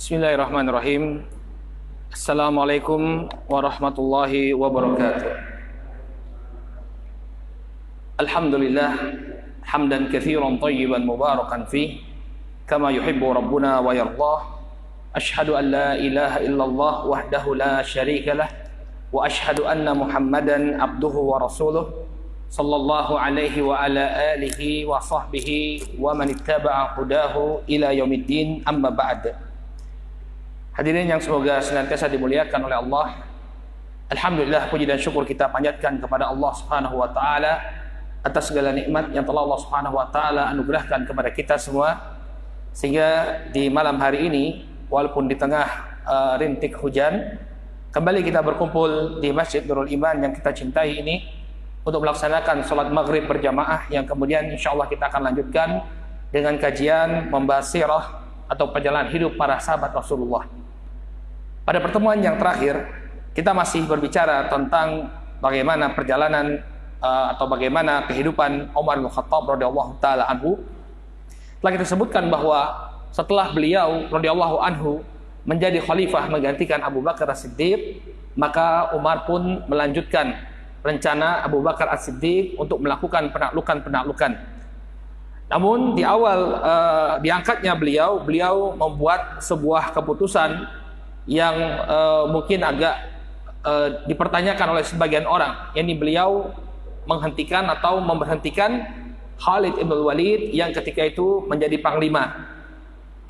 Bismillahirrahmanirrahim. Assalamualaikum warahmatullahi wabarakatuh. Alhamdulillah hamdan katsiran thayyiban mubarakan fih kama yuhibbu rabbuna wa yardah. Ashhadu an la ilaha illallah wahdahu la syarika lah wa ashhadu anna Muhammadan abduhu wa rasuluh sallallahu alaihi wa ala alihi wa sahbihi wa man ittaba'a hudahu ila yaumiddin, amma ba'd. Hadirin yang semoga senantiasa dimuliakan oleh Allah. Alhamdulillah, puji dan syukur kita panjatkan kepada Allah Subhanahu wa taala atas segala nikmat yang telah Allah Subhanahu wa taala anugerahkan kepada kita semua, sehingga di malam hari ini walaupun di tengah rintik hujan, kembali kita berkumpul di Masjid Nurul Iman yang kita cintai ini untuk melaksanakan sholat maghrib berjamaah, yang kemudian insyaallah kita akan lanjutkan dengan kajian membahas sirah atau perjalanan hidup para sahabat Rasulullah. Pada pertemuan yang terakhir, kita masih berbicara tentang bagaimana perjalanan atau bagaimana kehidupan Umar bin Khattab radhiyallahu taala anhu. Telah kita sebutkan bahwa setelah beliau radhiyallahu anhu menjadi khalifah menggantikan Abu Bakar As-Siddiq, maka Umar pun melanjutkan rencana Abu Bakar As-Siddiq untuk melakukan penaklukan. Namun di awal diangkatnya beliau membuat sebuah keputusan yang mungkin agak dipertanyakan oleh sebagian orang, yakni beliau menghentikan atau memberhentikan Khalid ibn Walid yang ketika itu menjadi panglima.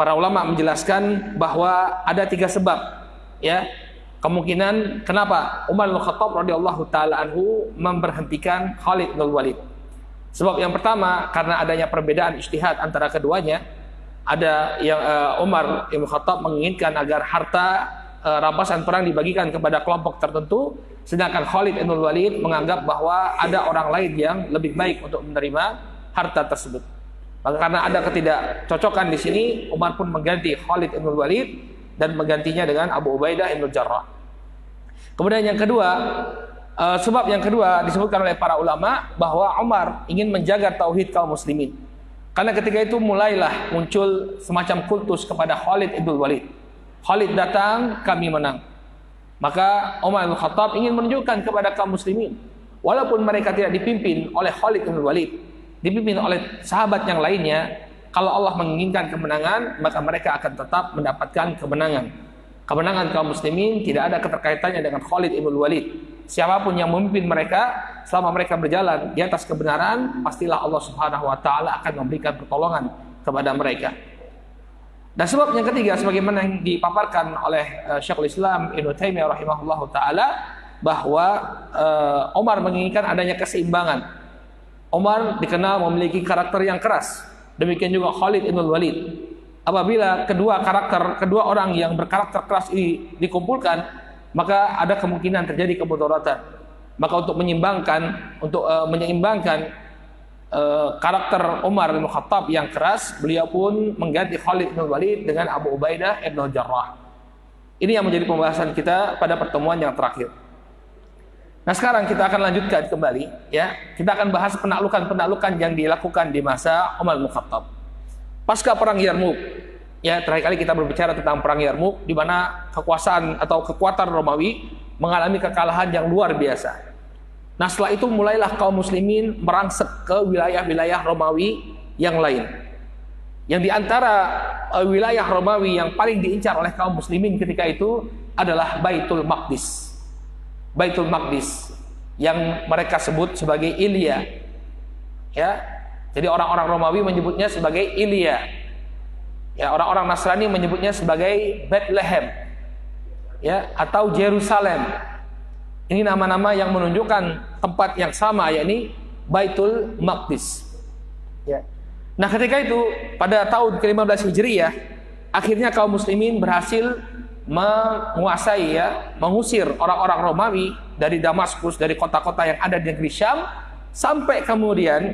Para ulama menjelaskan bahwa ada 3 sebab, ya, kemungkinan kenapa Umar bin Khattab radhiyallahu taala anhu memberhentikan Khalid ibn Walid. Sebab yang pertama, karena adanya perbedaan ijtihad antara keduanya. Ada yang Umar bin Khattab menginginkan agar harta rampasan perang dibagikan kepada kelompok tertentu, sedangkan Khalid bin Walid menganggap bahwa ada orang lain yang lebih baik untuk menerima harta tersebut. Maka karena ada ketidakcocokan di sini, Umar pun mengganti Khalid bin Walid dan menggantinya dengan Abu Ubaidah bin Jarrah. Kemudian yang kedua, sebab yang kedua disebutkan oleh para ulama bahwa Umar ingin menjaga tauhid kaum muslimin. Karena ketika itu mulailah muncul semacam kultus kepada Khalid ibn Walid. Khalid datang, kami menang. Maka Umar bin Khattab ingin menunjukkan kepada kaum muslimin, walaupun mereka tidak dipimpin oleh Khalid ibn Walid, dipimpin oleh sahabat yang lainnya, kalau Allah menginginkan kemenangan, maka mereka akan tetap mendapatkan kemenangan. Kemenangan kaum muslimin tidak ada keterkaitannya dengan Khalid ibn Walid. Siapapun yang memimpin mereka, selama mereka berjalan di atas kebenaran, pastilah Allah Subhanahu wa taala akan memberikan pertolongan kepada mereka. Dan sebab yang ketiga, sebagaimana yang dipaparkan oleh Syekhul Islam Ibnu Taimiyah rahimahullahu taala, bahwa Umar menginginkan adanya keseimbangan. Umar dikenal memiliki karakter yang keras, demikian juga Khalid ibn Walid. Apabila kedua orang yang berkarakter keras ini dikumpulkan, maka ada kemungkinan terjadi kemudaratan. Maka untuk menyeimbangkan karakter Umar bin Khattab yang keras, beliau pun mengganti Khalid bin Walid dengan Abu Ubaidah bin Jarrah. Ini yang menjadi pembahasan kita pada pertemuan yang terakhir. Nah, sekarang kita akan lanjutkan kembali, ya. Kita akan bahas penaklukan yang dilakukan di masa Umar bin Khattab. Pasca perang Yarmuk, ya, terakhir kali kita berbicara tentang perang Yarmuk, di mana kekuasaan atau kekuatan Romawi mengalami kekalahan yang luar biasa. Nah, setelah itu mulailah kaum muslimin merangsek ke wilayah-wilayah Romawi yang lain. Yang diantara wilayah Romawi yang paling diincar oleh kaum muslimin ketika itu adalah Baitul Maqdis. Baitul Maqdis yang mereka sebut sebagai Ilia. Ya. Jadi orang-orang Romawi menyebutnya sebagai Ilia. Ya, orang-orang Nasrani menyebutnya sebagai Bethlehem, ya, atau Jerusalem. Ini nama-nama yang menunjukkan tempat yang sama, yakni Baitul Maqdis. Ya. Nah, ketika itu pada tahun ke-15 Hijriyah, akhirnya kaum muslimin berhasil menguasai, ya, mengusir orang-orang Romawi dari Damaskus, dari kota-kota yang ada di negeri Syam, sampai kemudian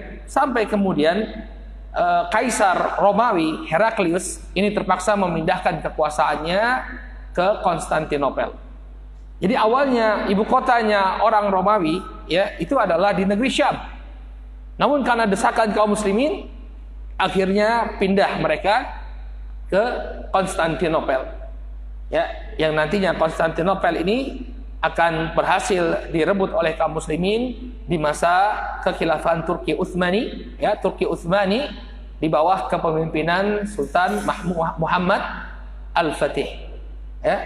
Kaisar Romawi Heraklius ini terpaksa memindahkan kekuasaannya ke Konstantinopel. Jadi awalnya ibu kotanya orang Romawi, ya, itu adalah di negeri Syam. Namun karena desakan kaum muslimin, akhirnya pindah mereka ke Konstantinopel. ya, yang nantinya Konstantinopel ini akan berhasil direbut oleh kaum muslimin di masa kekhilafan Turki Utsmani, ya, Turki Utsmani di bawah kepemimpinan Sultan Muhammad Al-Fatih, ya.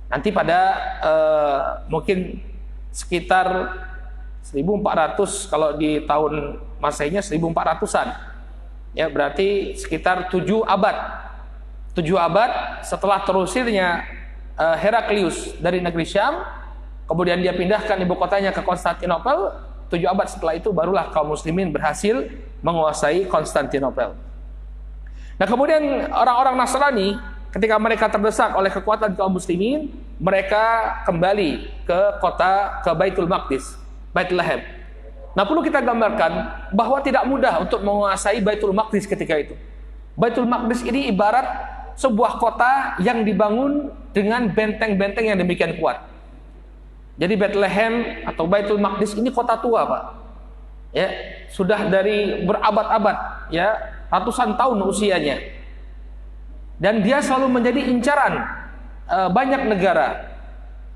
Nanti pada mungkin sekitar 1400, kalau di tahun Masehnya 1400-an, ya, berarti sekitar 7 abad setelah terusirnya Heraklius dari negeri Syam, kemudian dia pindahkan ibu kotanya ke Konstantinopel. 7 abad setelah itu barulah kaum muslimin berhasil menguasai Konstantinopel. Nah, kemudian orang-orang Nasrani ketika mereka terdesak oleh kekuatan kaum muslimin, mereka kembali ke Baitul Maqdis, Bethlehem. Nah, perlu kita gambarkan bahwa tidak mudah untuk menguasai Baitul Maqdis ketika itu. Baitul Maqdis ini ibarat sebuah kota yang dibangun dengan benteng-benteng yang demikian kuat. Jadi Bethlehem atau Baitul Maqdis ini kota tua, Pak. Ya, sudah dari berabad-abad, ya, ratusan tahun usianya. Dan dia selalu menjadi incaran banyak negara.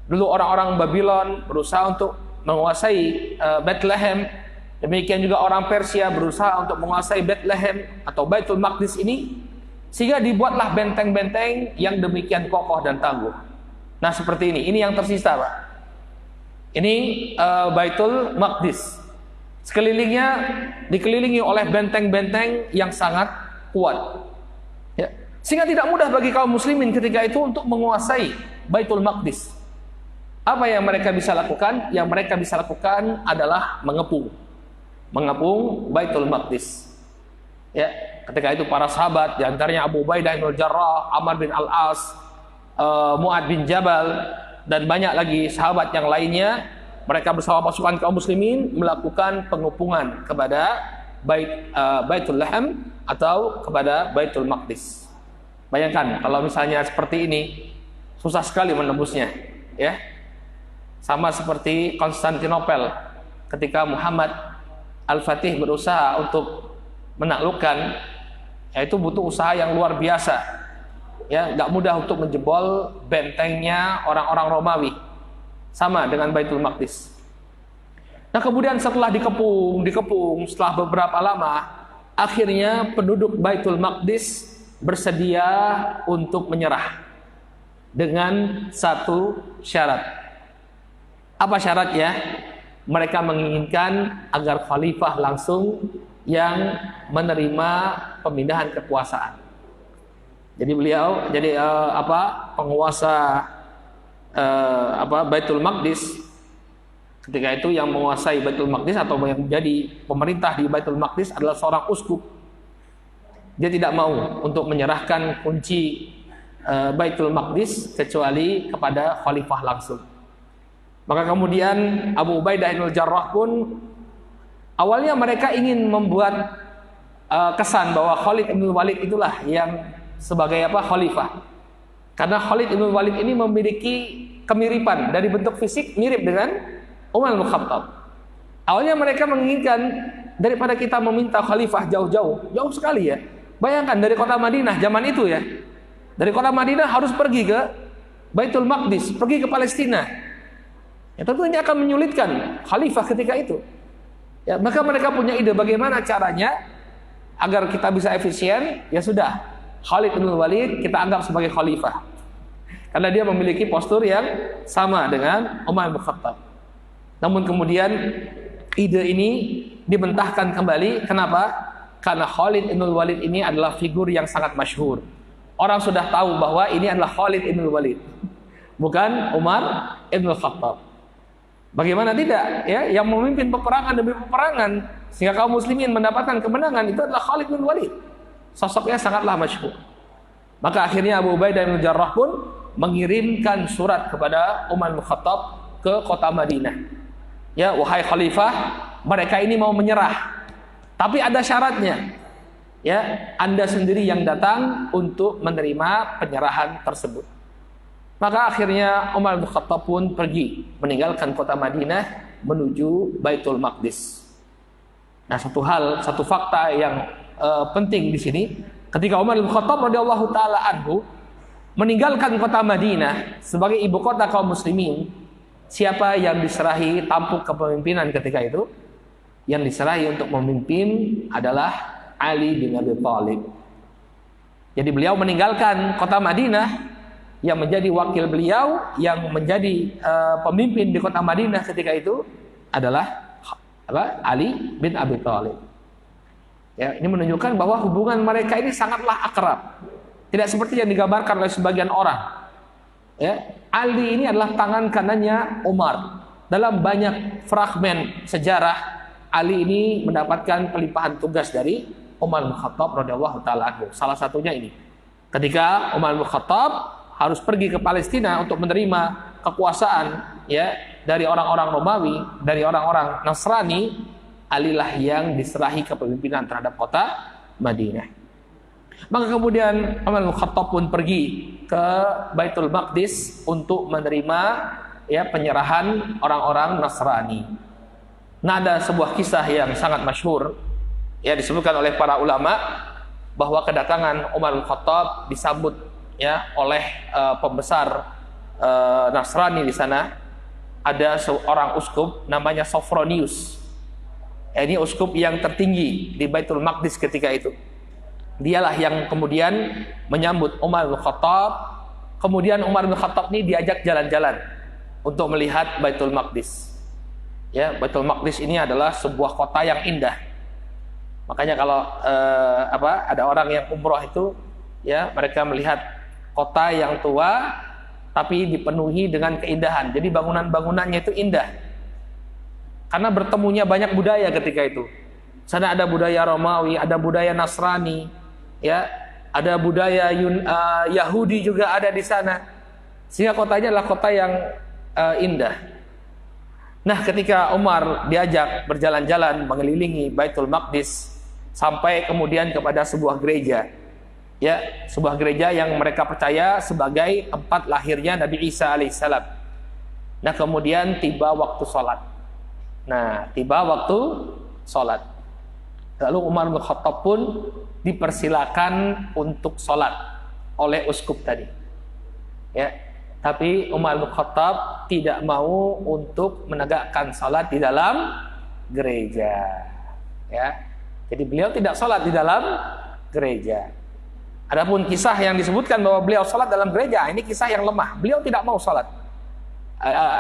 Dulu orang-orang Babylon berusaha untuk menguasai Bethlehem. Demikian juga orang Persia berusaha untuk menguasai Bethlehem atau Baitul Maqdis ini. Sehingga dibuatlah benteng-benteng yang demikian kokoh dan tangguh. Nah, seperti ini yang tersisa, Pak. Ini Baitul Maqdis. Sekelilingnya dikelilingi oleh benteng-benteng yang sangat kuat, ya. Sehingga tidak mudah bagi kaum muslimin ketika itu untuk menguasai Baitul Maqdis. Apa yang mereka bisa lakukan? Yang mereka bisa lakukan adalah mengepung Baitul Maqdis. Ya, ketika itu para sahabat, di antaranya Abu Ubaidah bin Jarrah, Amr bin Al-As, Mu'ad bin Jabal, dan banyak lagi sahabat yang lainnya, mereka bersama pasukan kaum muslimin melakukan pengepungan kepada Baitul Laham atau kepada Baitul Maqdis. Bayangkan kalau misalnya seperti ini, susah sekali menembusnya, ya. Sama seperti Konstantinopel ketika Muhammad Al-Fatih berusaha untuk menaklukkan, yaitu butuh usaha yang luar biasa, ya, nggak mudah untuk menjebol bentengnya orang-orang Romawi, sama dengan Baitul Maqdis. Nah, kemudian setelah dikepung setelah beberapa lama, akhirnya penduduk Baitul Maqdis bersedia untuk menyerah dengan satu syarat. Apa syaratnya? Mereka menginginkan agar khalifah langsung yang menerima pemindahan kekuasaan. Jadi beliau penguasa Baitul Maqdis ketika itu, yang menguasai Baitul Maqdis atau yang menjadi pemerintah di Baitul Maqdis adalah seorang uskup. Dia tidak mau untuk menyerahkan kunci Baitul Maqdis kecuali kepada khalifah langsung. Maka kemudian Abu Ubaidah bin Jarrah pun awalnya mereka ingin membuat kesan bahwa Khalid bin Walid itulah yang sebagai khalifah. Karena Khalid bin Walid ini memiliki kemiripan dari bentuk fisik mirip dengan Umar bin Khattab. Awalnya mereka menginginkan daripada kita meminta khalifah jauh sekali, ya. Bayangkan dari kota Madinah zaman itu, ya. Dari kota Madinah harus pergi ke Baitul Maqdis, pergi ke Palestina. Ya, tentunya akan menyulitkan khalifah ketika itu. Ya, maka mereka punya ide bagaimana caranya agar kita bisa efisien. Ya sudah, Khalid bin Walid kita anggap sebagai khalifah, karena dia memiliki postur yang sama dengan Umar bin Khattab. Namun kemudian ide ini dibentahkan kembali. Kenapa? Karena Khalid bin Walid ini adalah figur yang sangat masyhur. Orang sudah tahu bahwa ini adalah Khalid bin Walid, bukan Umar bin Khattab. Bagaimana tidak, ya, yang memimpin peperangan demi peperangan sehingga kaum muslimin mendapatkan kemenangan itu adalah Khalid bin Walid. Sosoknya sangatlah masyhur. Maka akhirnya Abu Ubaidah bin Jarrah pun mengirimkan surat kepada Umar bin Khattab ke kota Madinah. Ya, wahai khalifah, mereka ini mau menyerah, tapi ada syaratnya. Ya, Anda sendiri yang datang untuk menerima penyerahan tersebut. Maka akhirnya Umar bin Khattab pun pergi meninggalkan kota Madinah menuju Baitul Maqdis. Nah, satu fakta yang penting di sini, ketika Umar bin Khattab radhiyallahu taala anhu meninggalkan kota Madinah sebagai ibu kota kaum muslimin, siapa yang diserahi tampuk kepemimpinan ketika itu? Yang diserahi untuk memimpin adalah Ali bin Abi Thalib. Jadi beliau meninggalkan kota Madinah, yang menjadi wakil beliau, yang menjadi pemimpin di kota Madinah ketika itu adalah Ali bin Abi Thalib. Ya, ini menunjukkan bahwa hubungan mereka ini sangatlah akrab. Tidak seperti yang digambarkan oleh sebagian orang. Ya, Ali ini adalah tangan kanannya Umar. Dalam banyak fragmen sejarah, Ali ini mendapatkan pelimpahan tugas dari Umar bin Khattab radhiyallahu taala anhu. Salah satunya ini. Ketika Umar bin Khattab harus pergi ke Palestina untuk menerima kekuasaan, ya, dari orang-orang Romawi, dari orang-orang Nasrani, Alilah yang diserahi kepemimpinan terhadap kota Madinah. Maka kemudian Umar bin Khattab pun pergi ke Baitul Maqdis untuk menerima, ya, penyerahan orang-orang Nasrani. Nah, ada sebuah kisah yang sangat masyhur, ya, disebutkan oleh para ulama bahwa kedatangan Umar bin Khattab disambut, ya, oleh pembesar Nasrani di sana. Ada seorang uskup namanya Sophronius. Ini uskup yang tertinggi di Baitul Maqdis ketika itu. Dialah yang kemudian menyambut Umar bin Khattab. Kemudian Umar bin Khattab ini diajak jalan-jalan untuk melihat Baitul Maqdis. Ya, Baitul Maqdis ini adalah sebuah kota yang indah. Makanya kalau ada orang yang umroh itu, ya, mereka melihat kota yang tua tapi dipenuhi dengan keindahan. Jadi bangunan-bangunannya itu indah. Karena bertemunya banyak budaya ketika itu. Sana ada budaya Romawi, ada budaya Nasrani, ya, ada budaya Yahudi juga ada di sana. Sehingga kotanya adalah kota yang indah. Nah, ketika Umar diajak berjalan-jalan mengelilingi Baitul Maqdis sampai kemudian kepada sebuah gereja, ya, sebuah gereja yang mereka percaya sebagai tempat lahirnya Nabi Isa alaihissalam. Nah, kemudian tiba waktu sholat. Lalu Umar bin Khattab pun dipersilakan untuk sholat oleh uskup tadi. Ya, tapi Umar bin Khattab tidak mau untuk menegakkan sholat di dalam gereja. Ya, jadi beliau tidak sholat di dalam gereja. Adapun kisah yang disebutkan bahwa beliau sholat dalam gereja, ini kisah yang lemah. Beliau tidak mau sholat.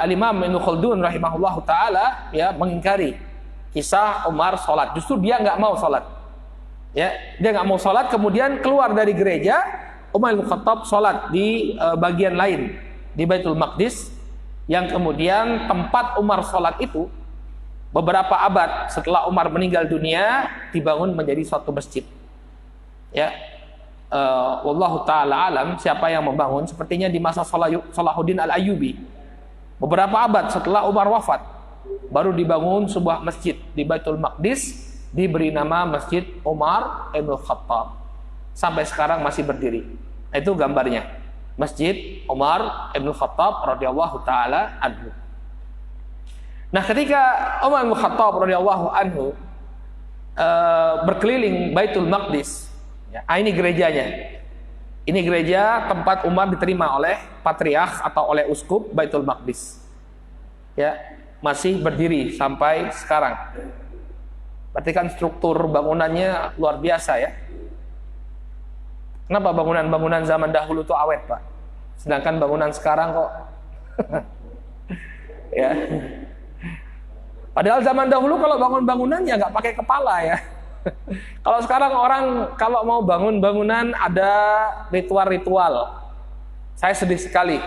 Al-Imam Ibnu Khaldun rahimahullahu taala, ya, mengingkari kisah Umar sholat. Justru dia nggak mau sholat. Ya, dia nggak mau sholat. Kemudian keluar dari gereja, Umar bin Khattab sholat di bagian lain di Baitul Maqdis, yang kemudian tempat Umar sholat itu beberapa abad setelah Umar meninggal dunia dibangun menjadi suatu masjid. Ya, wallahu taala alam siapa yang membangun. Sepertinya di masa Salahuddin Al-Ayyubi. Beberapa abad setelah Umar wafat, baru dibangun sebuah masjid di Baitul Maqdis, diberi nama Masjid Umar Ibn Khattab. Sampai sekarang masih berdiri. Itu gambarnya. Masjid Umar Ibn Khattab radhiyallahu taala anhu. Nah, ketika Umar Ibn Khattab radhiyallahu anhu berkeliling Baitul Maqdis, ya, ini gerejanya. Ini gereja tempat Umar diterima oleh patriark atau oleh uskup Baitul Maqdis. Ya, masih berdiri sampai sekarang. Berarti kan struktur bangunannya luar biasa, ya. Kenapa bangunan-bangunan zaman dahulu itu awet, Pak? Sedangkan bangunan sekarang kok ya. Padahal zaman dahulu kalau bangun bangunan ya nggak pakai kepala, ya. Kalau sekarang orang kalau mau bangun bangunan ada ritual-ritual. Saya sedih sekali,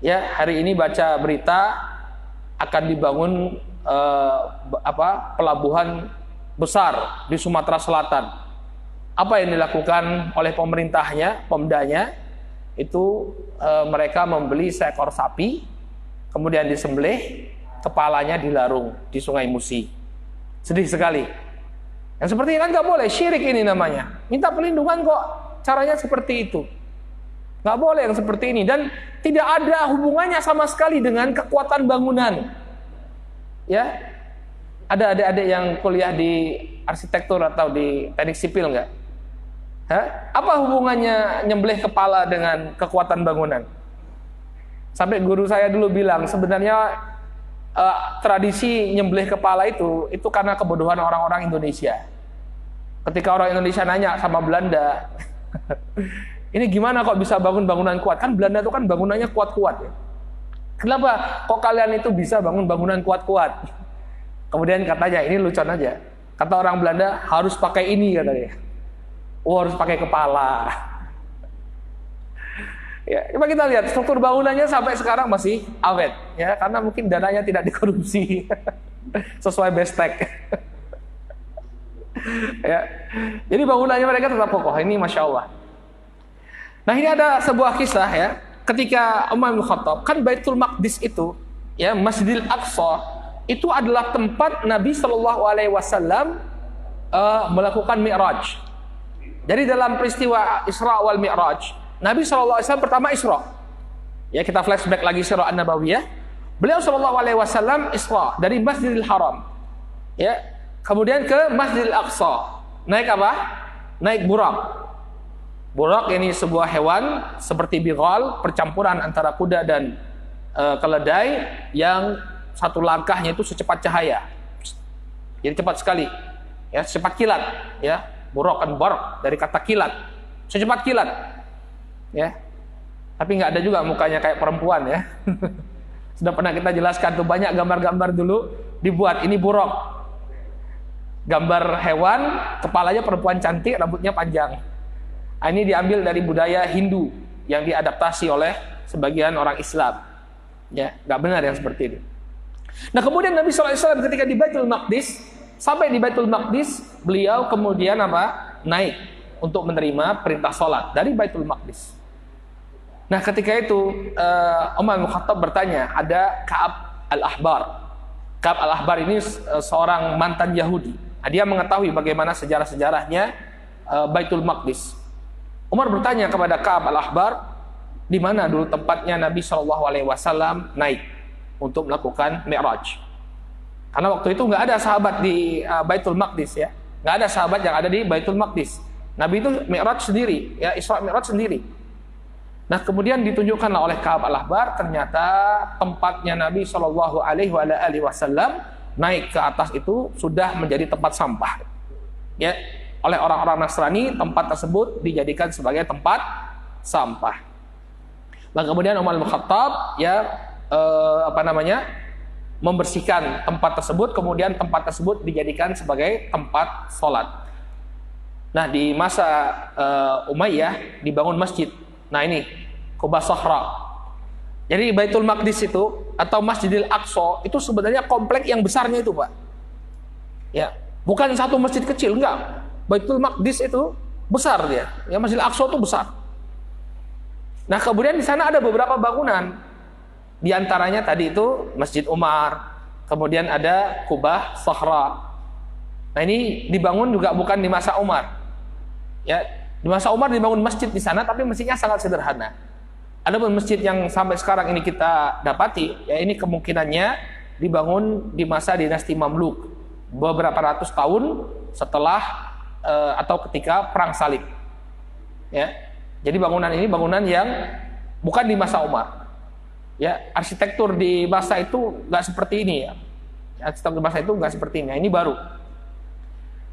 ya, hari ini baca berita akan dibangun pelabuhan besar di Sumatera Selatan. Apa yang dilakukan oleh pemerintahnya, Pemdanya, itu mereka membeli seekor sapi, kemudian disembelih, kepalanya dilarung di Sungai Musi. Sedih sekali. Yang seperti ini kan nggak boleh, syirik ini namanya. Minta perlindungan kok caranya seperti itu. Nggak boleh yang seperti ini, dan tidak ada hubungannya sama sekali dengan kekuatan bangunan. Ya, ada adik-adik yang kuliah di arsitektur atau di teknik sipil nggak? Hah? Apa hubungannya nyembelih kepala dengan kekuatan bangunan? Sampai guru saya dulu bilang sebenarnya tradisi nyembelih kepala itu karena kebodohan orang-orang Indonesia. Ketika orang Indonesia nanya sama Belanda, ini gimana kok bisa bangun bangunan kuat? Kan Belanda itu kan bangunannya kuat-kuat ya. Kenapa kok kalian itu bisa bangun bangunan kuat-kuat? Kemudian katanya, ini lucuan aja. Kata orang Belanda, harus pakai ini katanya. Oh, harus pakai kepala. Ya, coba kita lihat struktur bangunannya sampai sekarang masih awet, ya, karena mungkin dananya tidak dikorupsi sesuai bestek. Ya, jadi bangunannya mereka tetap kokoh. Ini masya Allah. Nah, ini ada sebuah kisah ya, ketika Umar bin Khattab, kan Baitul Maqdis itu, ya, Masjidil Aqsa itu adalah tempat Nabi Shallallahu Alaihi Wasallam melakukan Mi'raj. Jadi dalam peristiwa Isra wal Mi'raj, Nabi SAW pertama Isra. Ya, kita flashback lagi Sirah An-Nabawiyah. Beliau SAW Isra dari Masjidil Haram. Ya, kemudian ke Masjidil Aqsa. Naik apa? Naik burak. Burak ini sebuah hewan seperti bighal, percampuran antara kuda dan keledai yang satu langkahnya itu secepat cahaya. Jadi cepat sekali. Ya, secepat kilat, ya. Burak kan barak dari kata kilat. Secepat kilat. Ya, tapi nggak ada juga mukanya kayak perempuan ya. Sudah pernah kita jelaskan tuh, banyak gambar-gambar dulu dibuat. Ini buruk, gambar hewan, kepalanya perempuan cantik, rambutnya panjang. Nah, ini diambil dari budaya Hindu yang diadaptasi oleh sebagian orang Islam. Ya, nggak benar yang seperti itu. Nah, kemudian Nabi SAW ketika di Baitul Maqdis, sampai di Baitul Maqdis, beliau kemudian apa? Naik untuk menerima perintah sholat dari Baitul Maqdis. Nah, ketika itu Umar bin Khattab bertanya, ada Ka'ab al-Ahbar. Ka'ab al-Ahbar ini seorang mantan Yahudi. Nah, dia mengetahui bagaimana sejarah-sejarahnya Baitul Maqdis. Umar bertanya kepada Ka'ab al-Ahbar, di mana dulu tempatnya Nabi SAW naik untuk melakukan Mi'raj. Karena waktu itu nggak ada sahabat di Baitul Maqdis, ya, nggak ada sahabat yang ada di Baitul Maqdis. Nabi itu Mi'raj sendiri, ya, Isra Mi'raj sendiri. Nah, kemudian ditunjukkanlah oleh Ka'ab al-Ahbar, ternyata tempatnya Nabi Shallallahu Alaihi Wasallam naik ke atas itu sudah menjadi tempat sampah. Ya, oleh orang-orang Nasrani tempat tersebut dijadikan sebagai tempat sampah. Nah, kemudian Umar bin Khattab membersihkan tempat tersebut, kemudian tempat tersebut dijadikan sebagai tempat sholat. Nah, di masa Umayyah dibangun masjid. Nah, ini Quba Sahra. Jadi Baitul Maqdis itu atau Masjidil Aqsa itu sebenarnya komplek yang besarnya itu, Pak. Ya, bukan satu masjid kecil, enggak. Baitul Maqdis itu besar dia. Ya, Masjidil Aqsa itu besar. Nah, kemudian di sana ada beberapa bangunan. Di antaranya tadi itu Masjid Umar, kemudian ada Quba Sahra. Nah, ini dibangun juga bukan di masa Umar. Ya, di masa Umar dibangun masjid di sana, tapi masjidnya sangat sederhana. Adapun masjid yang sampai sekarang ini kita dapati, ya, ini kemungkinannya dibangun di masa dinasti Mamluk, beberapa ratus tahun setelah atau ketika perang salib. Ya, jadi bangunan ini bangunan yang bukan di masa Umar. Ya, arsitektur di masa itu nggak seperti ini, ya. Arsitektur di masa itu nggak seperti ini. Nah, ini baru.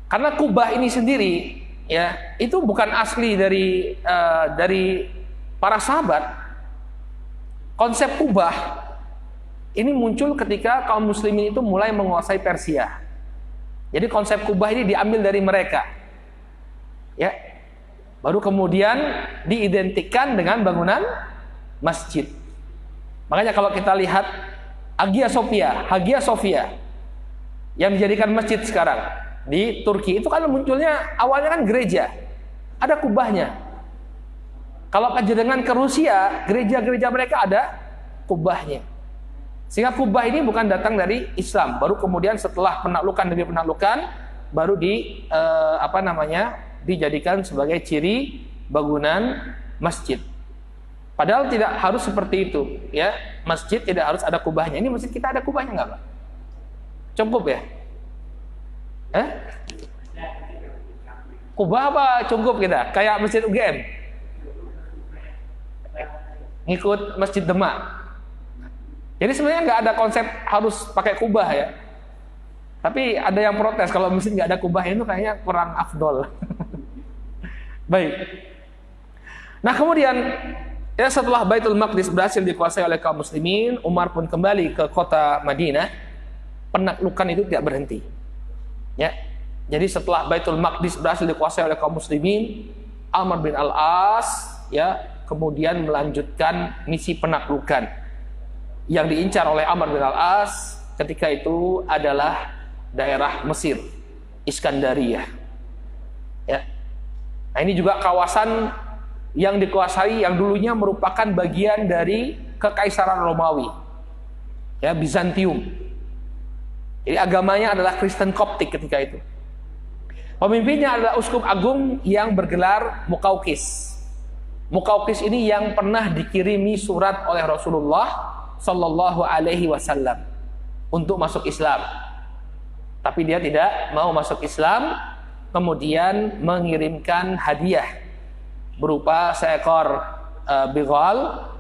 Karena Kubah ini sendiri, ya, itu bukan asli dari para sahabat. Konsep Kubah ini muncul ketika kaum muslimin itu mulai menguasai Persia. Jadi konsep Kubah ini diambil dari mereka. Ya. Baru kemudian diidentikan dengan bangunan masjid. Makanya kalau kita lihat Hagia Sophia yang dijadikan masjid sekarang di Turki, itu kan munculnya awalnya kan gereja, ada kubahnya. Kalau dengan ke Rusia, gereja-gereja mereka ada kubahnya. Sehingga kubah ini bukan datang dari Islam, baru kemudian setelah penaklukan demi penaklukan baru dijadikan sebagai ciri bangunan masjid. Padahal tidak harus seperti itu, ya. Masjid tidak harus ada kubahnya. Ini masjid kita ada kubahnya nggak, Pak? Cukup ya? Kubah apa Cungkup kita? Kayak Masjid UGM. Ngikut Masjid Demak. Jadi sebenarnya nggak ada konsep harus pakai kubah ya. Tapi ada yang protes kalau masjid nggak ada kubah itu kayaknya kurang afdol. Baik. Nah kemudian ya setelah Baitul Maqdis berhasil dikuasai oleh kaum muslimin, Umar pun kembali ke kota Madinah. Penaklukan itu tidak berhenti. Ya. Jadi setelah Baitul Maqdis berhasil dikuasai oleh kaum muslimin, Amr bin Al-As ya kemudian melanjutkan misi penaklukan. Yang diincar oleh Amr bin Al-As ketika itu adalah daerah Mesir, Iskandariyah. Ya. Nah ini juga kawasan yang dikuasai yang dulunya merupakan bagian dari Kekaisaran Romawi, ya Bizantium. Jadi agamanya adalah Kristen Koptik ketika itu. Pemimpinnya adalah uskup agung yang bergelar Muqawqis. Muqawqis ini yang pernah dikirimi surat oleh Rasulullah Sallallahu Alaihi Wasallam untuk masuk Islam, tapi dia tidak mau masuk Islam, kemudian mengirimkan hadiah berupa seekor bighal,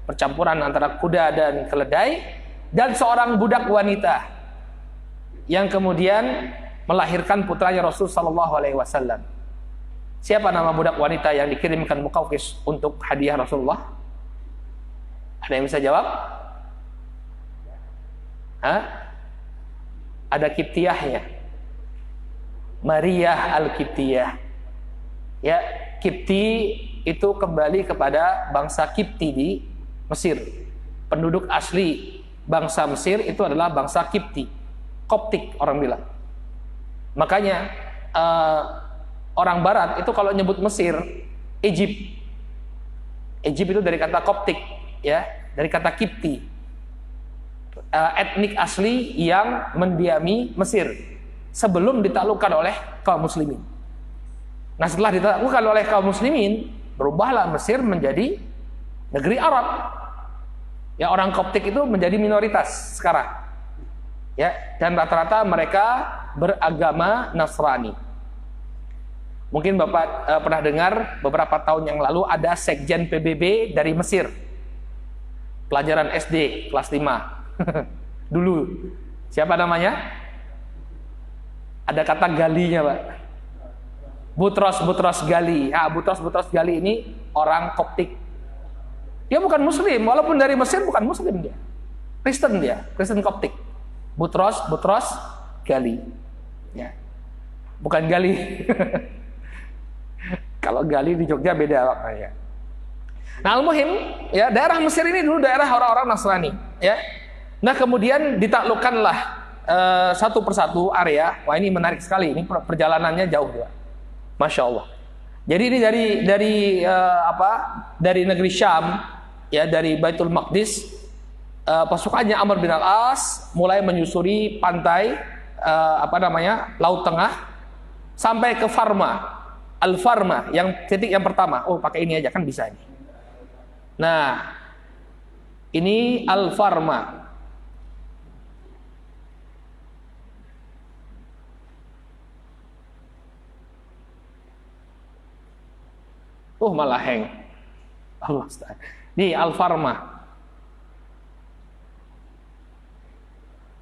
percampuran antara kuda dan keledai, dan seorang budak wanita yang kemudian melahirkan putranya Rasul Sallallahu Alaihi Wasallam. Siapa nama budak wanita yang dikirimkan Muqawqis untuk hadiah Rasulullah? Ada yang bisa jawab? Ada Kiptiyahnya, Maria Al-Kiptiyah. Ya, Kipti itu kembali kepada bangsa Kipti di Mesir. Penduduk asli bangsa Mesir itu adalah bangsa Kipti, Koptik orang bilang. Makanya orang Barat itu kalau nyebut Mesir, Egypt. Egypt itu dari kata Koptik, ya, dari kata Kipti. Etnik asli yang mendiami Mesir sebelum ditaklukkan oleh kaum muslimin. Nah setelah ditaklukkan oleh kaum muslimin, berubahlah Mesir menjadi negeri Arab. Ya orang Koptik itu menjadi minoritas sekarang. Ya, dan rata-rata mereka beragama Nasrani. Mungkin Bapak pernah dengar beberapa tahun yang lalu ada sekjen PBB dari Mesir. Pelajaran SD kelas 5. Dulu siapa namanya? Ada kata Galinya, Pak. Butros Gali. Butros Gali ini orang Koptik. Dia bukan muslim, walaupun dari Mesir bukan muslim dia. Kristen Koptik. Butros Gali. Ya. Bukan Gali. Kalau Gali di Jogja beda maknanya. Nah, al-muhim, ya daerah Mesir ini dulu daerah orang-orang Nasrani, ya. Nah kemudian ditaklukkanlah satu persatu area. Wah ini menarik sekali. Ini perjalanannya jauh ya. Masya Allah. Jadi ini dari negeri Syam, ya dari Baitul Maqdis, pasukannya Amr bin Al-As mulai menyusuri pantai Laut Tengah sampai ke Farma, Al-Farma, yang titik yang pertama. Oh pakai ini aja kan bisa ini. Nah ini Al-Farma. Malah hang. Allah Ustaz. Ini Al-Farma.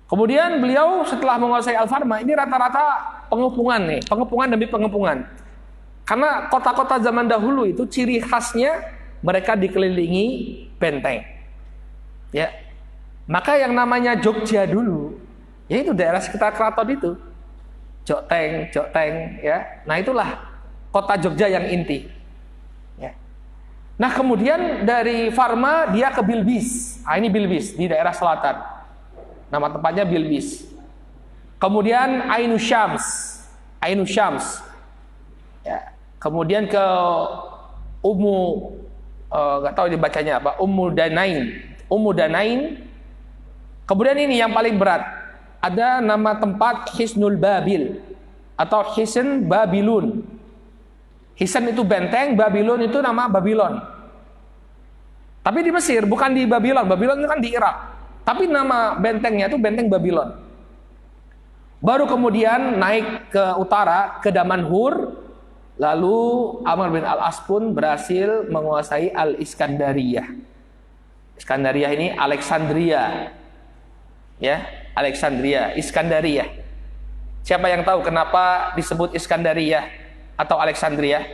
Kemudian beliau setelah menguasai Al-Farma, ini rata-rata pengepungan nih, pengepungan demi pengepungan. Karena kota-kota zaman dahulu itu ciri khasnya mereka dikelilingi benteng. Ya. Maka yang namanya Jogja dulu, ya itu daerah sekitar keraton itu. Jokteng, ya. Nah, itulah kota Jogja yang inti. Nah kemudian dari Farma dia ke Bilbis. Ini Bilbis di daerah selatan. Nama tempatnya Bilbis. Kemudian Ainu Syams. Ya. Kemudian ke nggak tahu dibacanya apa. Ummu Danain. Kemudian ini yang paling berat. Ada nama tempat Hisnul Babil atau Hisn Babilun. Hisan itu benteng, Babylon itu nama Babylon. Tapi di Mesir, bukan di Babylon. Babylon itu kan di Irak. Tapi nama bentengnya itu benteng Babylon. Baru kemudian naik ke utara, ke Damanhur. Lalu Amr bin Al-As pun berhasil menguasai Al-Iskandariyah. Iskandariyah ini Alexandria. Ya, Alexandria, Iskandariyah. Siapa yang tahu kenapa disebut Iskandariyah atau Alexandria?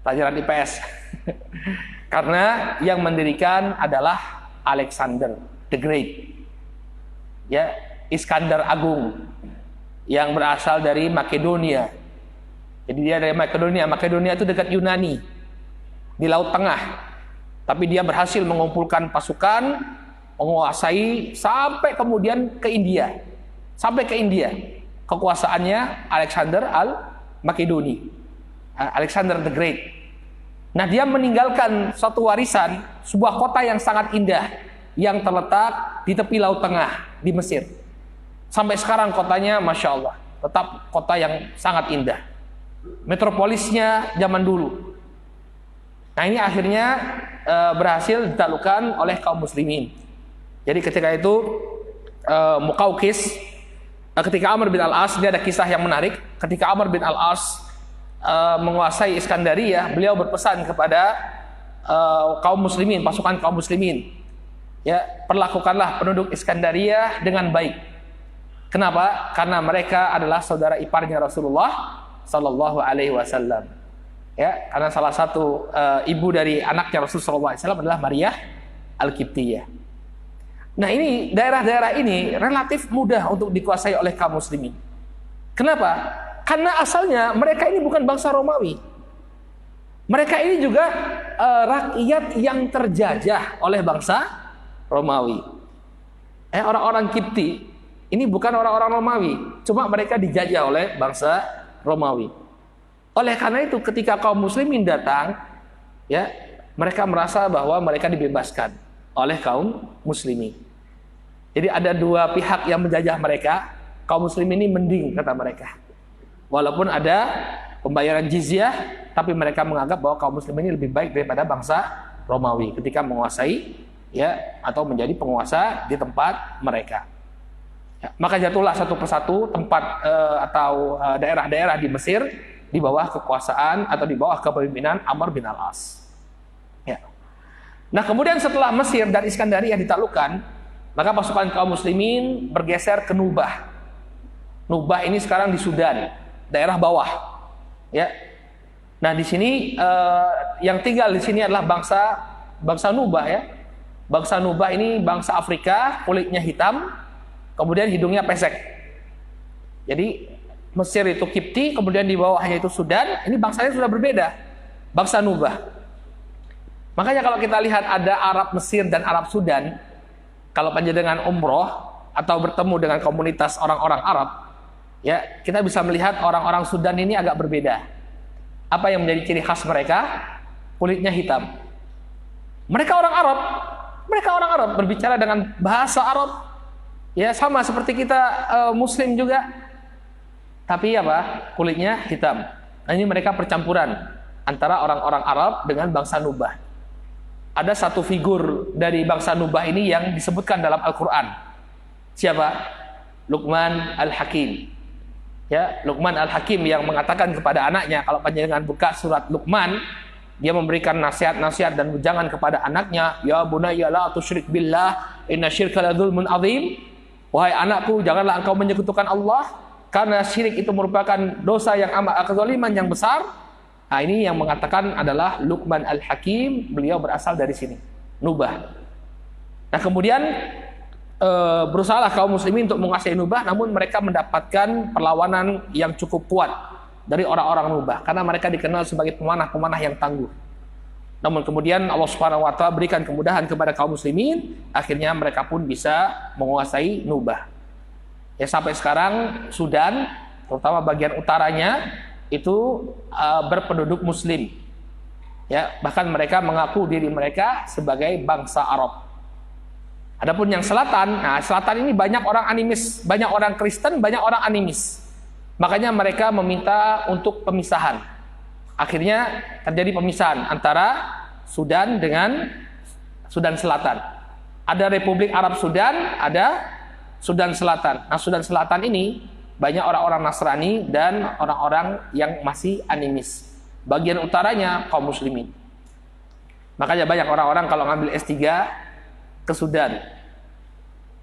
Pelajaran IPS. Karena yang mendirikan adalah Alexander the Great. Ya, Iskandar Agung yang berasal dari Makedonia. Jadi dia dari Makedonia. Makedonia itu dekat Yunani di Laut Tengah. Tapi dia berhasil mengumpulkan pasukan, menguasai sampai kemudian ke India. Sampai ke India. Kekuasaannya Alexander Al-Makedoni. Alexander the Great. Nah, dia meninggalkan suatu warisan, sebuah kota yang sangat indah yang terletak di tepi Laut Tengah di Mesir. Sampai sekarang kotanya Masya Allah tetap kota yang sangat indah. Metropolisnya zaman dulu. Nah, ini akhirnya berhasil ditaklukkan oleh kaum muslimin. Jadi ketika itu Muqawqis, ketika Amr bin Al-As, ini ada kisah yang menarik. Ketika Amr bin Al-As menguasai Iskandariyah, beliau berpesan kepada kaum muslimin, pasukan kaum muslimin, ya, perlakukanlah penduduk Iskandariyah dengan baik. Kenapa? Karena mereka adalah saudara iparnya Rasulullah Sallallahu Alaihi Wasallam. Ya, karena salah satu ibu dari anaknya Rasulullah SAW adalah Maria Al-Qibtiyah. Nah, ini daerah-daerah ini relatif mudah untuk dikuasai oleh kaum muslimin. Kenapa? Karena asalnya mereka ini bukan bangsa Romawi. Mereka ini juga rakyat yang terjajah oleh bangsa Romawi. Orang-orang Qibti ini bukan orang-orang Romawi, cuma mereka dijajah oleh bangsa Romawi. Oleh karena itu ketika kaum muslimin datang, ya, mereka merasa bahwa mereka dibebaskan oleh kaum muslimin. Jadi ada dua pihak yang menjajah mereka. Kaum muslimin ini mending, kata mereka. Walaupun ada pembayaran jizyah, tapi mereka menganggap bahwa kaum muslimin ini lebih baik daripada bangsa Romawi ketika menguasai, ya, atau menjadi penguasa di tempat mereka. Ya, maka jatuhlah satu persatu tempat atau daerah-daerah di Mesir di bawah kekuasaan atau di bawah kepemimpinan Amr bin Al-As. Ya. Nah, kemudian setelah Mesir dan Iskandariyah ditaklukkan, maka pasukan kaum muslimin bergeser ke Nubah. Nubah ini sekarang di Sudan, daerah bawah. Ya. Nah, di sini yang tinggal di sini adalah bangsa Nubah, ya. Bangsa Nubah ini bangsa Afrika, kulitnya hitam, kemudian hidungnya pesek. Jadi Mesir itu Qibti, kemudian di bawahnya itu Sudan. Ini bangsanya sudah berbeda, bangsa Nubah. Makanya kalau kita lihat ada Arab Mesir dan Arab Sudan, kalau panjenengan umroh atau bertemu dengan komunitas orang-orang Arab, ya, kita bisa melihat orang-orang Sudan ini agak berbeda. Apa yang menjadi ciri khas mereka? Kulitnya hitam. Mereka orang Arab berbicara dengan bahasa Arab, ya, sama seperti kita Muslim juga. Tapi apa? Kulitnya hitam. Nah, ini mereka percampuran antara orang-orang Arab dengan bangsa Nubah. Ada satu figur dari bangsa Nubah ini yang disebutkan dalam Al-Quran. Siapa? Luqman Al-Hakim. Ya, Luqman Al-Hakim yang mengatakan kepada anaknya, kalau panjenengan buka surat Luqman, dia memberikan nasihat-nasihat dan wejangan kepada anaknya, ya bunayya la tusyrik billah, inna syirka la dzulmun adzim. Wahai anakku, janganlah engkau menyekutukan Allah, karena syirik itu merupakan dosa yang amat kezaliman yang besar. Nah, ini yang mengatakan adalah Luqman Al-Hakim. Beliau berasal dari sini, Nubah. Nah, kemudian berusahalah kaum muslimin untuk menguasai Nubah, namun mereka mendapatkan perlawanan yang cukup kuat dari orang-orang Nubah, karena mereka dikenal sebagai pemanah-pemanah yang tangguh. Namun kemudian Allah Subhanahu wa taala berikan kemudahan kepada kaum muslimin, akhirnya mereka pun bisa menguasai Nubah. Ya, sampai sekarang Sudan, terutama bagian utaranya itu berpenduduk muslim. Ya, bahkan mereka mengaku diri mereka sebagai bangsa Arab. Adapun yang selatan, nah selatan ini banyak orang animis, banyak orang Kristen, banyak orang animis. Makanya mereka meminta untuk pemisahan. Akhirnya terjadi pemisahan antara Sudan dengan Sudan Selatan. Ada Republik Arab Sudan, ada Sudan Selatan. Nah, Sudan Selatan ini banyak orang-orang Nasrani dan orang-orang yang masih animis. Bagian utaranya kaum muslimin. Makanya banyak orang-orang kalau ngambil S3 ke Sudan.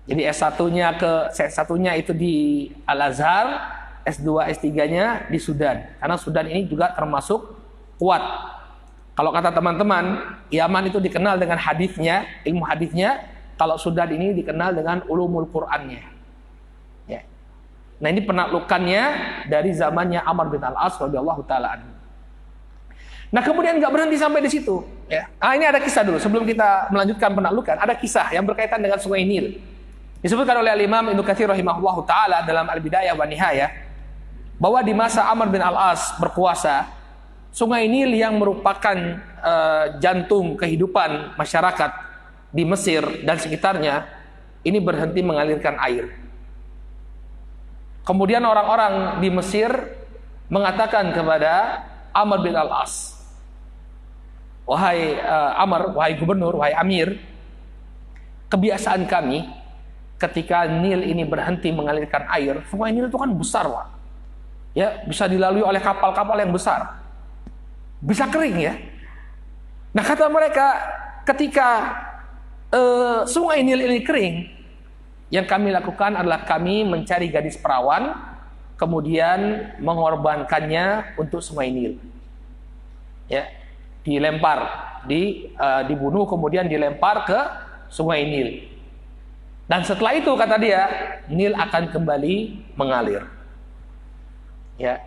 Jadi S1-nya itu di Al-Azhar, S2, S3-nya di Sudan. Karena Sudan ini juga termasuk kuat. Kalau kata teman-teman, Yaman itu dikenal dengan hadisnya, ilmu hadisnya. Kalau Sudan ini dikenal dengan ulumul Qur'annya. Ya. Nah, ini penaklukannya dari zamannya Amr bin Al-As radhiyallahu taala anhu. Nah, kemudian nggak berhenti sampai di situ. Ya. Ini ada kisah dulu sebelum kita melanjutkan penaklukan. Ada kisah yang berkaitan dengan Sungai Nil. Disebutkan oleh Al-Imam Ibnu Katsir rahimahullahu taala dalam Al-Bidayah wa Nihayah bahwa di masa Amr bin Al-As berkuasa, Sungai Nil yang merupakan jantung kehidupan masyarakat di Mesir dan sekitarnya ini berhenti mengalirkan air. Kemudian orang-orang di Mesir mengatakan kepada Amr bin Al-As, wahai Amr, wahai gubernur, wahai amir, kebiasaan kami ketika Nil ini berhenti mengalirkan air, Sungai Nil itu kan besar, Pak. Ya, bisa dilalui oleh kapal-kapal yang besar. Bisa kering ya. Nah, kata mereka, ketika Sungai Nil ini kering, yang kami lakukan adalah kami mencari gadis perawan, kemudian mengorbankannya untuk Sungai Nil. Ya, dilempar, dibunuh kemudian dilempar ke Sungai Nil. Dan setelah itu kata dia, Nil akan kembali mengalir. Ya.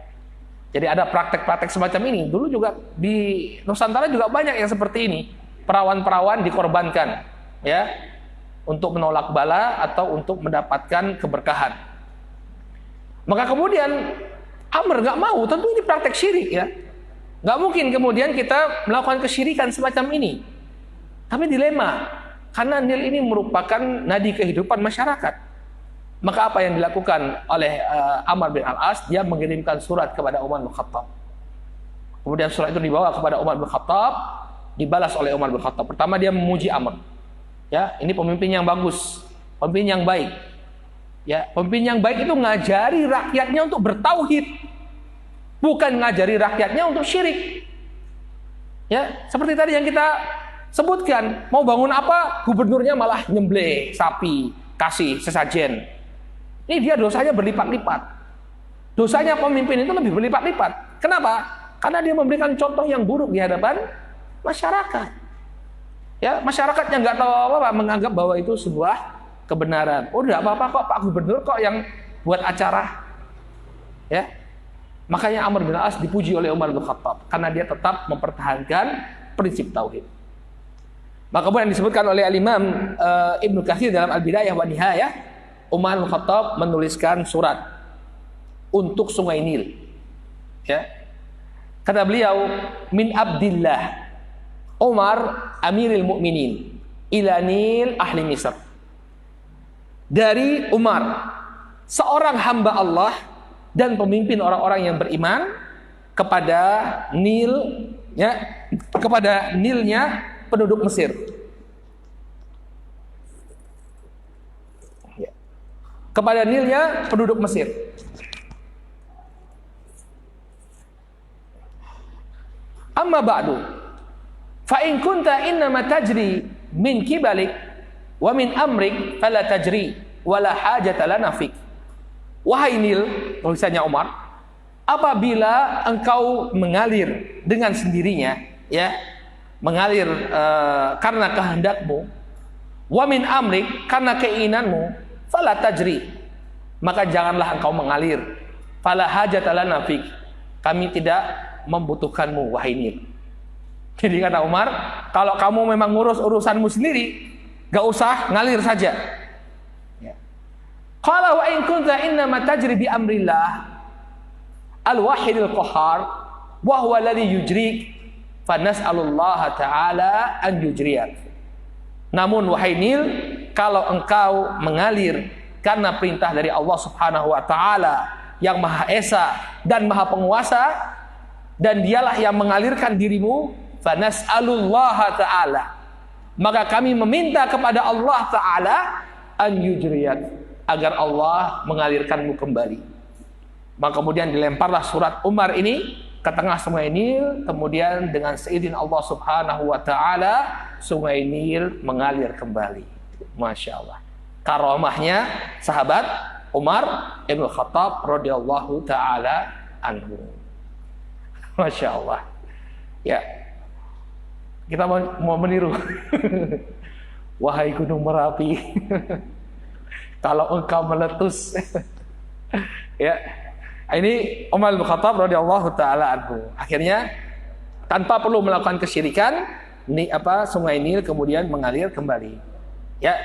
Jadi ada praktek-praktek semacam ini. Dulu juga di Nusantara juga banyak yang seperti ini. Perawan-perawan dikorbankan, ya, untuk menolak bala atau untuk mendapatkan keberkahan. Maka kemudian Amr nggak mau, tentu ini praktek syirik ya. Nggak mungkin kemudian kita melakukan kesyirikan semacam ini. Tapi dilema, karena Nil ini merupakan nadi kehidupan masyarakat. Maka apa yang dilakukan oleh Amr bin Al-As? Dia mengirimkan surat kepada Umar bin Khattab. Kemudian surat itu dibawa kepada Umar bin Khattab, dibalas oleh Umar bin Khattab. Pertama dia memuji Amr. Ya, ini pemimpin yang bagus, pemimpin yang baik. Ya, pemimpin yang baik itu ngajari rakyatnya untuk bertauhid, bukan ngajari rakyatnya untuk syirik. Ya, seperti tadi yang kita sebutkan, mau bangun apa, gubernurnya malah nyembelih sapi, kasih sesajen. Ini dia dosanya berlipat-lipat. Dosanya pemimpin itu lebih berlipat-lipat. Kenapa? Karena dia memberikan contoh yang buruk di hadapan masyarakat. Ya, masyarakatnya nggak tahu apa-apa, menganggap bahwa itu sebuah kebenaran. Oh, tidak apa-apa kok, Pak Gubernur kok yang buat acara. Ya, makanya Amr bin Al-As dipuji oleh Umar bin Khattab karena dia tetap mempertahankan prinsip tauhid. Maka kemudian disebutkan oleh Al-Imam Ibnu Katsir dalam Al-Bidayah wa Nihayah, Umar bin Khattab menuliskan surat untuk Sungai Nil. Ya. Kata beliau, min Abdillah Umar Amiril Mukminin ila Nil ahli Misr. Dari Umar, seorang hamba Allah dan pemimpin orang-orang yang beriman, kepada Nil, ya, kepada Nilnya penduduk Mesir. Ya. Kepada Nilnya penduduk Mesir. Amma ba'du, fa in kunta innama tajri min kibalik wa min amrik fala tajri wala hajata lana fik. Wahai Nil, tulisannya Umar, apabila engkau mengalir dengan sendirinya, ya, mengalir karena kehendakmu, wa min amrik, karena keinginanmu, fala tajri, maka janganlah engkau mengalir, fala hajata lana fik, kami tidak membutuhkanmu wahai Nil. Jadi kata Umar, kalau kamu memang ngurus urusanmu sendiri, gak usah ngalir saja. Qala wa in kunta innama tajri bi amrillah al-wahidil qahhar wa huwa alladhi yujrik fa nas'alullaha ta'ala an yujriyak. Namun wahai Nil, kalau engkau mengalir karena perintah dari Allah Subhanahu wa taala yang Maha Esa dan Maha Penguasa, dan dialah yang mengalirkan dirimu, fa nas'alullaha ta'ala, maka kami meminta kepada Allah taala an yujriyak, agar Allah mengalirkanmu kembali. Maka kemudian dilemparlah surat Umar ini ke tengah sungai Nil, kemudian dengan seizin Allah Subhanahu wa taala sungai Nil mengalir kembali. Masya Allah. Karomahnya sahabat Umar Ibn Khattab radhiyallahu taala anhu. Masya Allah. Ya. Kita mau meniru. Wahai gunung Merapi, kalau engkau meletus. Ya. Ini Umar bin Khattab radhiyallahu taala anhu. Akhirnya tanpa perlu melakukan kesyirikan, sungai Nil kemudian mengalir kembali. Ya.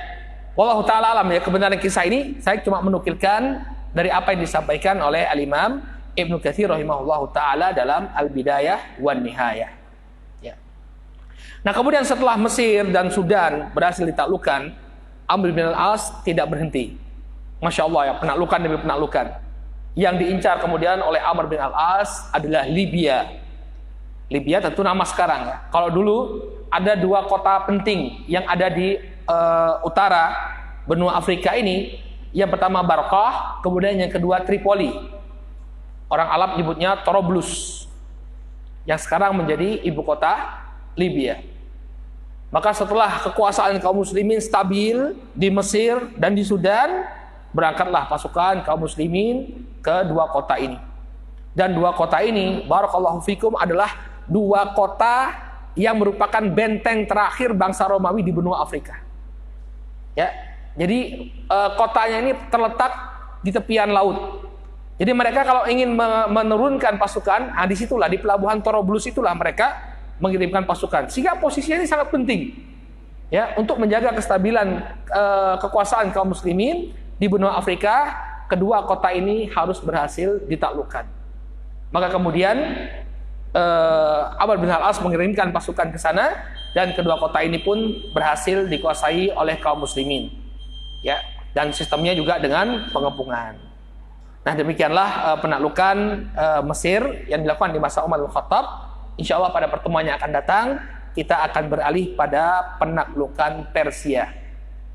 Wallahu taala alam, ya, kebenaran kisah ini saya cuma menukilkan dari apa yang disampaikan oleh Al-Imam Ibnu Katsir rahimahullahu taala dalam Al-Bidayah wan Nihayah. Ya. Nah, kemudian setelah Mesir dan Sudan berhasil ditaklukkan, Amr bin al-As tidak berhenti. Masya Allah, ya, penaklukan demi penaklukan. Yang diincar kemudian oleh Amr bin al-As adalah Libya. Libya tentu nama sekarang, ya. Kalau dulu ada dua kota penting yang ada di utara benua Afrika ini. Yang pertama Barqah, kemudian yang kedua Tripoli. Orang Arab nyebutnya Tobruk, yang sekarang menjadi ibu kota Libya. Maka setelah kekuasaan kaum muslimin stabil di Mesir dan di Sudan, berangkatlah pasukan kaum muslimin ke dua kota ini. Dan dua kota ini, barakallahu fikum, adalah dua kota yang merupakan benteng terakhir bangsa Romawi di benua Afrika. Ya, jadi kotanya ini terletak di tepian laut. Jadi mereka kalau ingin menurunkan pasukan, disitulah di pelabuhan Tobruk itulah mereka mengirimkan pasukan. Sehingga posisinya ini sangat penting, ya, untuk menjaga kestabilan kekuasaan kaum muslimin di benua Afrika. Kedua kota ini harus berhasil ditaklukkan. Maka kemudian Amr bin al-As mengirimkan pasukan ke sana, dan kedua kota ini pun berhasil dikuasai oleh kaum muslimin. Ya, dan sistemnya juga dengan pengepungan. Nah, demikianlah penaklukan Mesir yang dilakukan di masa Umar bin Khattab. Insya Allah pada pertemuan yang akan datang kita akan beralih pada penaklukan Persia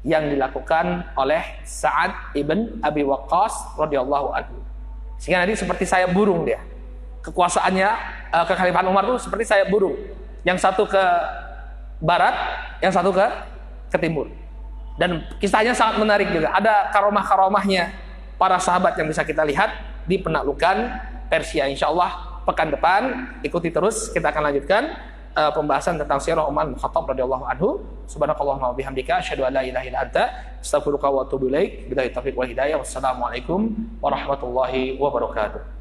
yang dilakukan oleh Sa'ad ibn Abi Waqqas radhiyallahu anhu. Sehingga nanti seperti sayap burung dia. Kekuasaannya, kekhalifahan Umar itu seperti sayap burung. Yang satu ke barat, yang satu ke timur. Dan kisahnya sangat menarik juga. Ada karomah-karomahnya para sahabat yang bisa kita lihat di penaklukan Persia. Insya Allah pekan depan ikuti terus, kita akan lanjutkan pembahasan tentang sirah Umar bin Khattab radhiyallahu anhu. Subhanakallahumma wa bihamdika asyhadu an la ilaha illa anta astaghfiruka wa atubu ilaik. Billahi taufiq wal hidayah. Wassalamualaikum warahmatullahi wabarakatuh.